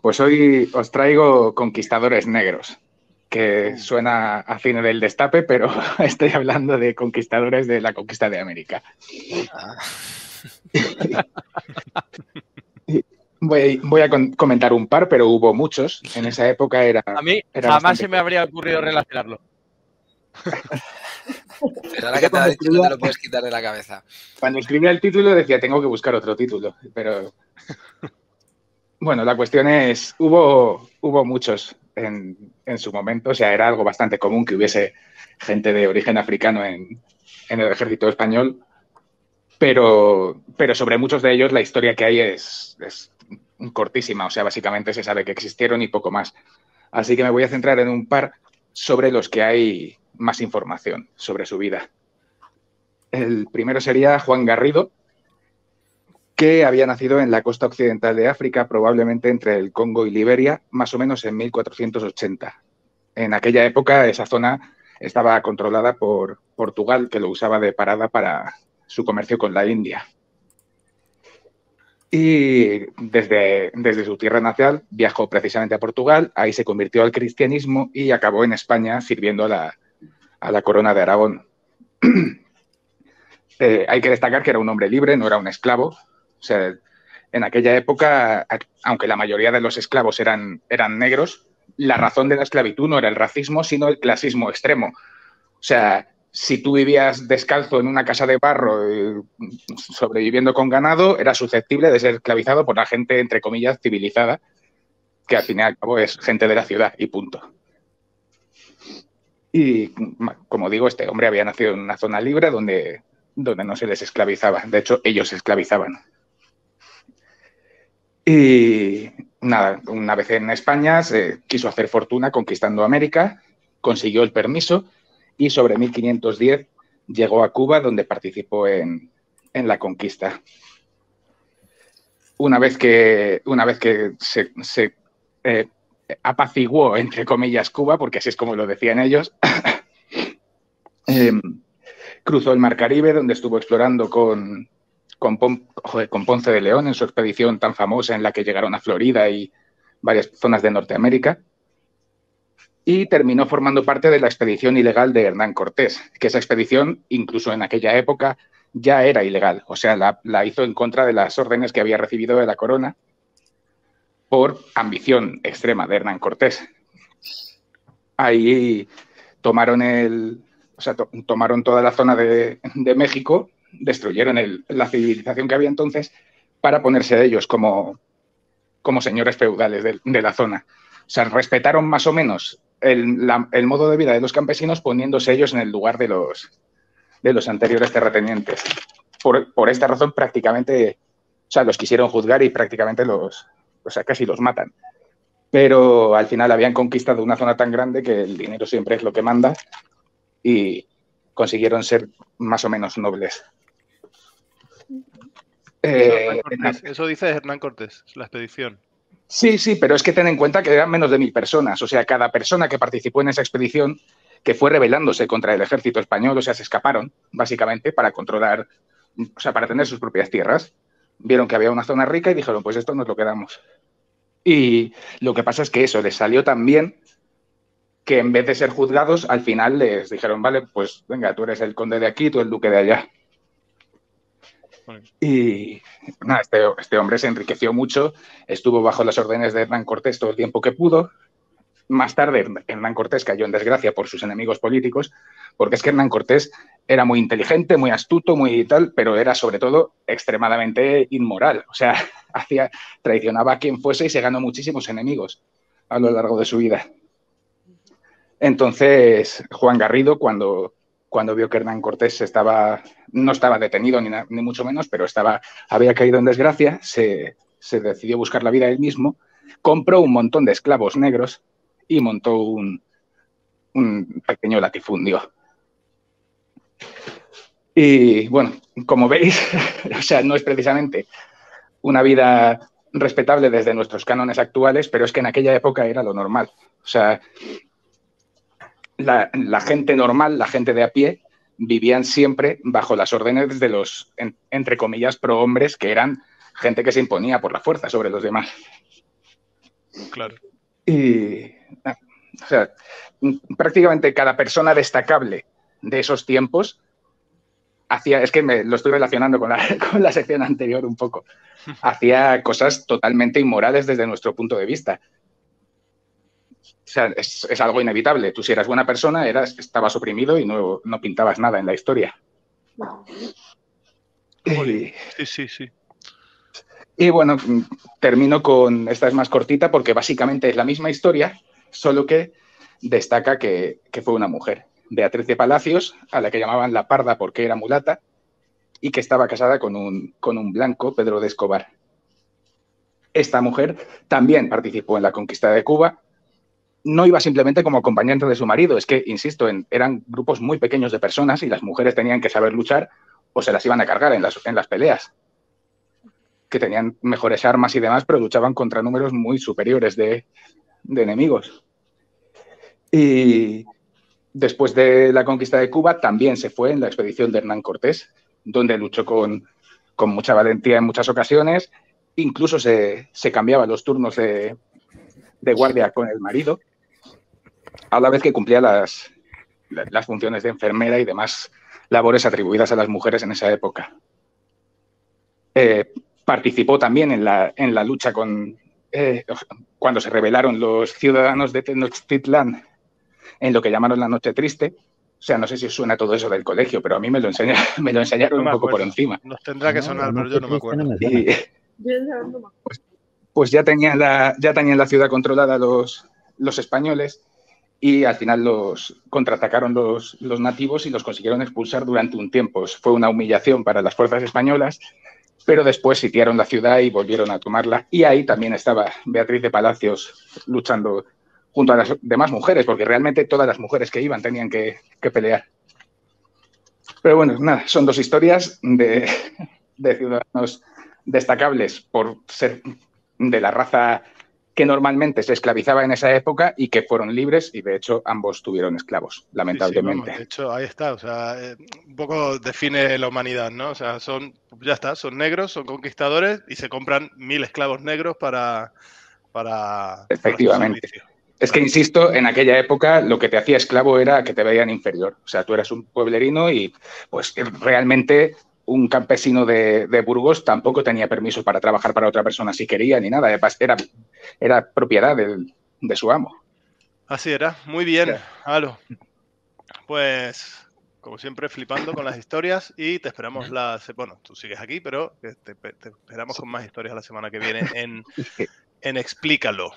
Pues hoy os traigo Conquistadores Negros, que suena a cine del Destape, pero estoy hablando de conquistadores de la conquista de América. Ah. Voy a comentar un par, pero hubo muchos. En esa época era A mí era jamás bastante... se me habría ocurrido relacionarlo. Pero ahora que te lo he dicho, no te lo puedes quitar de la cabeza. Cuando escribía el título decía, tengo que buscar otro título, pero... Bueno, la cuestión es, hubo muchos en su momento, o sea, era algo bastante común que hubiese gente de origen africano en el ejército español, pero sobre muchos de ellos la historia que hay es cortísima, o sea, básicamente se sabe que existieron y poco más. Así que me voy a centrar en un par sobre los que hay más información sobre su vida. El primero sería Juan Garrido, que había nacido en la costa occidental de África, probablemente entre el Congo y Liberia, más o menos en 1480. En aquella época esa zona estaba controlada por Portugal, que lo usaba de parada para su comercio con la India. Y desde su tierra natal viajó precisamente a Portugal, ahí se convirtió al cristianismo y acabó en España sirviendo a la corona de Aragón. Hay que destacar que era un hombre libre, no era un esclavo. O sea, en aquella época, aunque la mayoría de los esclavos eran negros, la razón de la esclavitud no era el racismo, sino el clasismo extremo. O sea, si tú vivías descalzo en una casa de barro, sobreviviendo con ganado, eras susceptible de ser esclavizado por la gente, entre comillas, civilizada, que al fin y al cabo es gente de la ciudad y punto. Y, como digo, este hombre había nacido en una zona libre donde no se les esclavizaba. De hecho, ellos se esclavizaban. Y nada, una vez en España se quiso hacer fortuna conquistando América, consiguió el permiso y sobre 1510 llegó a Cuba, donde participó en la conquista. Una vez que se apaciguó, entre comillas, Cuba, porque así es como lo decían ellos, cruzó el Mar Caribe, donde estuvo explorando con Ponce de León en su expedición tan famosa en la que llegaron a Florida y varias zonas de Norteamérica, y terminó formando parte de la expedición ilegal de Hernán Cortés, que esa expedición, incluso en aquella época, ya era ilegal. O sea, la hizo en contra de las órdenes que había recibido de la corona por ambición extrema de Hernán Cortés. Ahí tomaron tomaron toda la zona de México, destruyeron la civilización que había entonces para ponerse a ellos como señores feudales de la zona. O sea, respetaron más o menos el modo de vida de los campesinos, poniéndose ellos en el lugar de los anteriores terratenientes. Por esta razón, prácticamente, o sea, los quisieron juzgar y prácticamente casi los matan. Pero al final habían conquistado una zona tan grande que el dinero siempre es lo que manda y consiguieron ser más o menos nobles. Eso dice Hernán Cortés, la expedición. Sí, pero es que ten en cuenta que eran menos de 1000 personas. O sea, cada persona que participó en esa expedición, que fue rebelándose contra el ejército español, o sea, se escaparon, básicamente, para controlar, o sea, para tener sus propias tierras. Vieron que había una zona rica y dijeron, pues esto nos lo quedamos. Y lo que pasa es que eso les salió tan bien que en vez de ser juzgados, al final les dijeron, vale, pues venga, tú eres el conde de aquí, tú el duque de allá. Y nada, este hombre se enriqueció mucho, estuvo bajo las órdenes de Hernán Cortés todo el tiempo que pudo. Más tarde, Hernán Cortés cayó en desgracia por sus enemigos políticos, porque es que Hernán Cortés era muy inteligente, muy astuto, muy tal, pero era sobre todo extremadamente inmoral. O sea, traicionaba a quien fuese y se ganó muchísimos enemigos a lo largo de su vida. Entonces, Juan Garrido, cuando vio que Hernán Cortés no estaba detenido ni mucho menos, pero había caído en desgracia, se decidió buscar la vida él mismo, compró un montón de esclavos negros y montó un pequeño latifundio. Y bueno, como veis, o sea, no es precisamente una vida respetable desde nuestros cánones actuales, pero es que en aquella época era lo normal. O sea, la gente normal, la gente de a pie, vivían siempre bajo las órdenes de los, entre comillas, prohombres, que eran gente que se imponía por la fuerza sobre los demás. Claro. Y, o sea, prácticamente cada persona destacable de esos tiempos hacía, es que lo estoy relacionando con la sección anterior un poco, hacía cosas totalmente inmorales desde nuestro punto de vista. O sea, es algo inevitable. Tú si eras buena persona, estabas oprimido y no pintabas nada en la historia. Sí. Y bueno, termino con, esta es más cortita porque básicamente es la misma historia, solo que destaca que fue una mujer, Beatriz de Palacios, a la que llamaban la Parda porque era mulata, y que estaba casada con un blanco, Pedro de Escobar. Esta mujer también participó en la conquista de Cuba. No iba simplemente como acompañante de su marido, es que, insisto, eran grupos muy pequeños de personas y las mujeres tenían que saber luchar o se las iban a cargar en las peleas, que tenían mejores armas y demás, pero luchaban contra números muy superiores de enemigos. Y después de la conquista de Cuba también se fue en la expedición de Hernán Cortés, donde luchó con mucha valentía en muchas ocasiones, incluso se cambiaba los turnos de guardia con el marido, a la vez que cumplía las funciones de enfermera y demás labores atribuidas a las mujeres en esa época. Participó también en la lucha cuando se rebelaron los ciudadanos de Tenochtitlán en lo que llamaron la Noche Triste. O sea, no sé si os suena todo eso del colegio, pero a mí me lo enseñaron un poco por encima. Nos tendrá que sonar, pero yo no me acuerdo. Pues ya tenían la ciudad controlada los españoles y al final los contraatacaron los nativos y los consiguieron expulsar durante un tiempo. Fue una humillación para las fuerzas españolas, pero después sitiaron la ciudad y volvieron a tomarla. Y ahí también estaba Beatriz de Palacios luchando junto a las demás mujeres, porque realmente todas las mujeres que iban tenían que pelear. Pero bueno, nada, son dos historias de ciudadanos destacables por ser de la raza que normalmente se esclavizaba en esa época y que fueron libres y de hecho ambos tuvieron esclavos, lamentablemente. Sí, vamos, de hecho, ahí está, o sea, un poco define la humanidad, ¿no? O sea, ya está, son negros, son conquistadores y se compran 1000 esclavos negros para Efectivamente. Es que, insisto, en aquella época lo que te hacía esclavo era que te veían inferior. O sea, tú eras un pueblerino y pues realmente un campesino de Burgos tampoco tenía permiso para trabajar para otra persona si quería ni nada. Era propiedad de su amo. Así era. Muy bien, Alo. Pues, como siempre, flipando con las historias y te esperamos bueno, tú sigues aquí, pero te esperamos con más historias la semana que viene en Explícalo.